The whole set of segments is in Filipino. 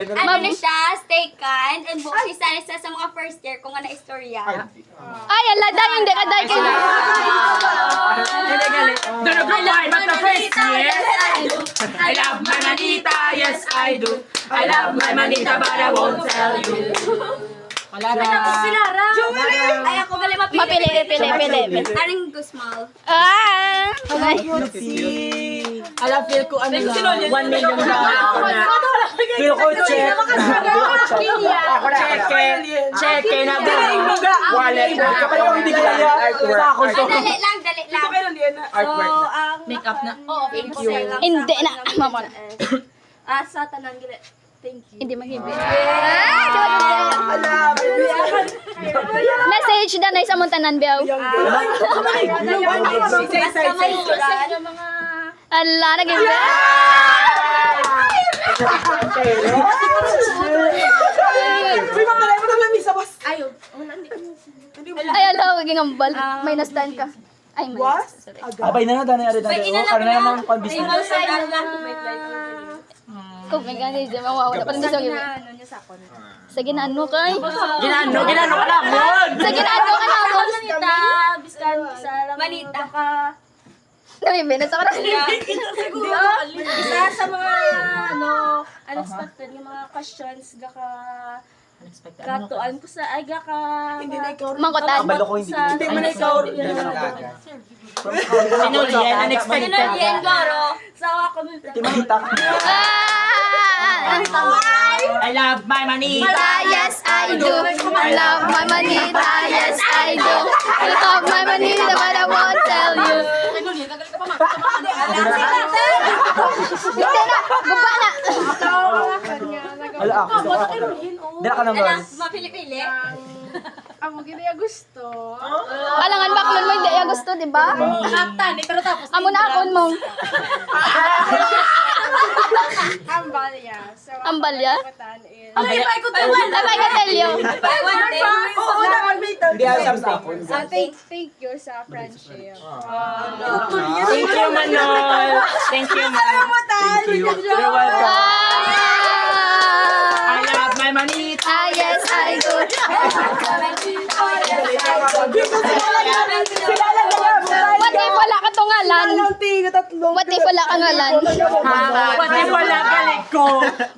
Ano siya, stay kind, and bukas isa sa mga first year kung ano istorya. Ay, ala dahil hindi ka dahil kayo. Don't know why, but the first year I love my manita, yes I do. I love my manita, but I won't tell you. Wala na. Ay, ako galing mapili. Pili. Aring Gusmal. Ah! Alam, feel ko ano lang, 1 million Feel ko check. Check na ba? Wallet. Kapag yung hindi kaya sa ako Ay, dali lang. So, ang... Makeup na. Oo, thank you. Hindi na. Mama na. Sa tanan gila. Thank you. Hindi mahibi. Message na na isa mong tanan, Biaw. Ala, nag-ibi. Ay, ala, waging ambal. May nastan ka. Ay, may nastan. Abay na dana ari dana. Ano na naman pang business. Kung may ganyan, di mawawala. Parang gusto ko. Sa ginaano kay. Ginano ka lang, mon! Sa ginaano ka na. Manita, biskan sa Manita ka. Namibinas ako na. Isa sa mga unexpected yung mga questions katuan ko sa ay ka Mangkotan. Kabalo ko hindi. Hindi man ikaw Sinulyan, unexpected. Sinulyan goro. Sawa ko nun. Timahita. I love my manita. Yes, I do. I love my manita. Yes, I do. I love my manita, but I won't tell you. Hindi na. Guba na. Ala ako. Dala ka naman. Mapili-pili. Amo gini gusto. Alangan baklon mo, hindi ya gusto, di ba? Pero tapos Amo na akon mo. Ambalya. So, Ambalya? katan is Ay, may ka tell you. Hindi asam sa ako. thank you sa friendship. Thank you, Manol. Thank you, man. Thank you. You're welcome. I love my manita. Yes, I do. What if wala ka tong ngalan? What if wala ka ngalan? Pati wala galit ko.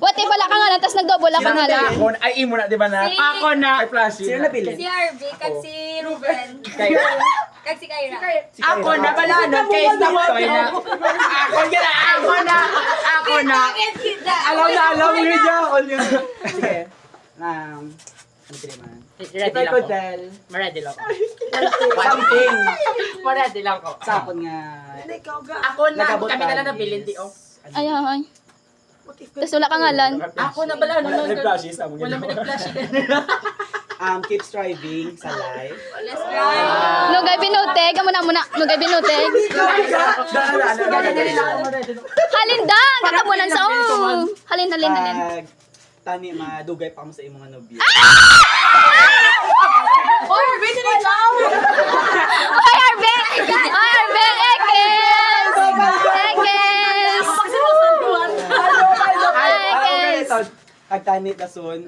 What if wala ka ngalan, tapos nagdouble ka ngalan? Ay, imo na, di ba na? Ako na. Ay, flashy. Sino napili? Si Harvey, kag si Ruben, kag si Kyra. Ako na pala. Kay stop toy na. Ako na. Alam mo yun dyan. Sige. Ano pili man? Ready lang ko. Ready lang ko. Something. Ready lang ko. Sapon nga. Ako na. Kami na lang nabilin di oh. Ay, ay. Tapos wala ka ngalan. Ako na pala. Nag-flashes. Wala may nag-flash. Keep striving sa life. Let's try. Nugay binuteg. Amo na muna. Nugay binuteg. Halinda! Katabunan sa Halin. Tani, madugay pa mo sa imong nobya. Oy, Arbe! Ekes! Agtani dason.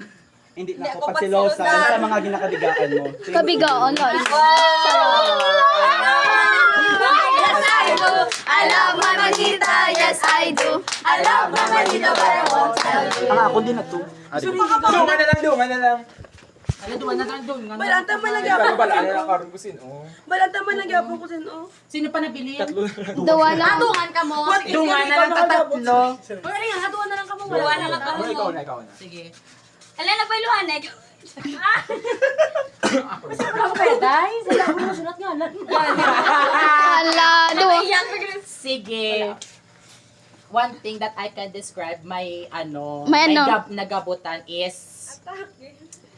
Hindi na ako pagsilosan sa mga ginakadigaan mo. Kabigaan, guys. I love my manita, yes I do. I love my manita, but I won't tell you. Ako din na to. Dungan na lang. Ano duwan na doon? Balanta man Ano nagyapon. ba lang karon ko sin oh. Balanta man nagyapon ko sin oh. Sino pa nabili? Dawa na. Atungan ka mo. Dungan na lang tatatlo. Pero nga, atungan na lang ka mo. Wala na lang ka mo. Ikaw na. Sige. Ala, nagpailuhan eh. Ala, dawa. Sige. One thing that I can describe my May ano? nagabutan is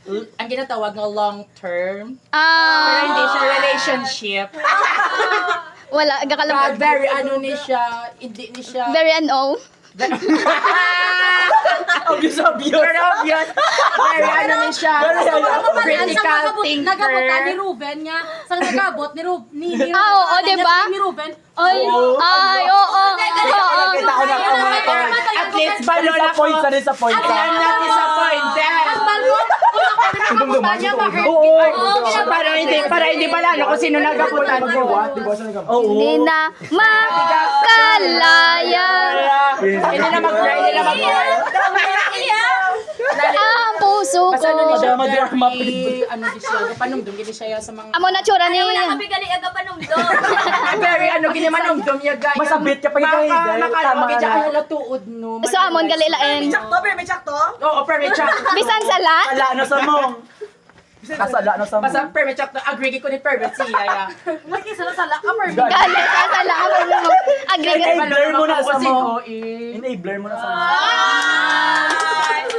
ang ginatawag ng long term. Pero hindi siya relationship. Wala, gakalabag. Very ano ni siya, hindi ni siya. Very ano. Obvious. Very obvious. Very ano ni siya. Critical Nagabutan ni thinker. Ruben nga. Sa nagabot ni Ruben. Oo, diba? Ni Ruben. Ay, oo. Nakita ko na kumator. At least ba lola ko? Disappoint. I'm not disappointed. Ang balbon, kung ako rin nagabutan niya, ma-hurt kita. Para hindi malalo kung sino nagabutan ko. Hindi na makalaya. Hindi na mag-cry, hindi na mag-cry. Ang puso ko. Ano di siya, panumdum gini siya sa mga... Amo na tsura ni. Wala kami galing aga pa nung do. Very ano, ginimanong dumya guys. Masabit ka pa yung guys. Makalawag Kaya dyan. ala tuod no. So amon galilain. Oo, permit check. Bisan sala. Sala na sa mong. Kasala na sa Basta mong. permit check to. Agree ko ni permit siya. Ya. Lagi sala-sala ka, Marvin. Gali sa sala amo mo. Agree. Enabler mo na sa Kasi mong. ko eh. Enabler mo na sa mong.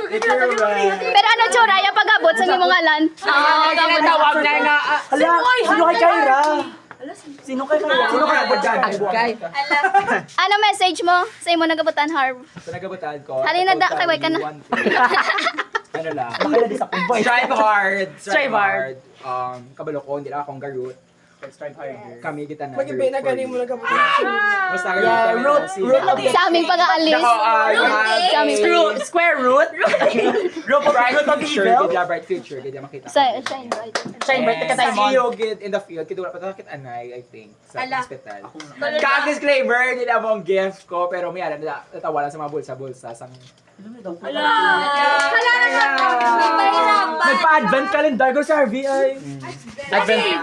Pero ano tsura ya pagabot sa imong ngalan? Ah, ginatawag na nga. Hala, sino kay Kyra? Sino kay Kyra? Sino kay Abadjan? Guy. Ano message mo sa imo nagabutan Harv? Sa nagabutaan ko. Halina da, kay Way ka na. Ano lang? Baka na disappoint. Strive hard. Strive hard. Kabalo ko, hindi lang akong garut. Strive harder. Kami kita na. Mag-ibig na galing mo na kapatid. Basta Yeah, root Sa aming pag-aalis. Sa aming square root. bright root of future, evil? gid bright future, gid makita. Shine bright. Shine bright ka tayo mo. See you gid in the field, kid wala pa takit anay, I think, sa Ala. hospital. Kag-disclaimer, nila mo ang gift ko, pero may alam natawa lang sa mga bulsa-bulsa sang Nagpahirapan. Nagpa-advent calendar ko sa RVI. Ready.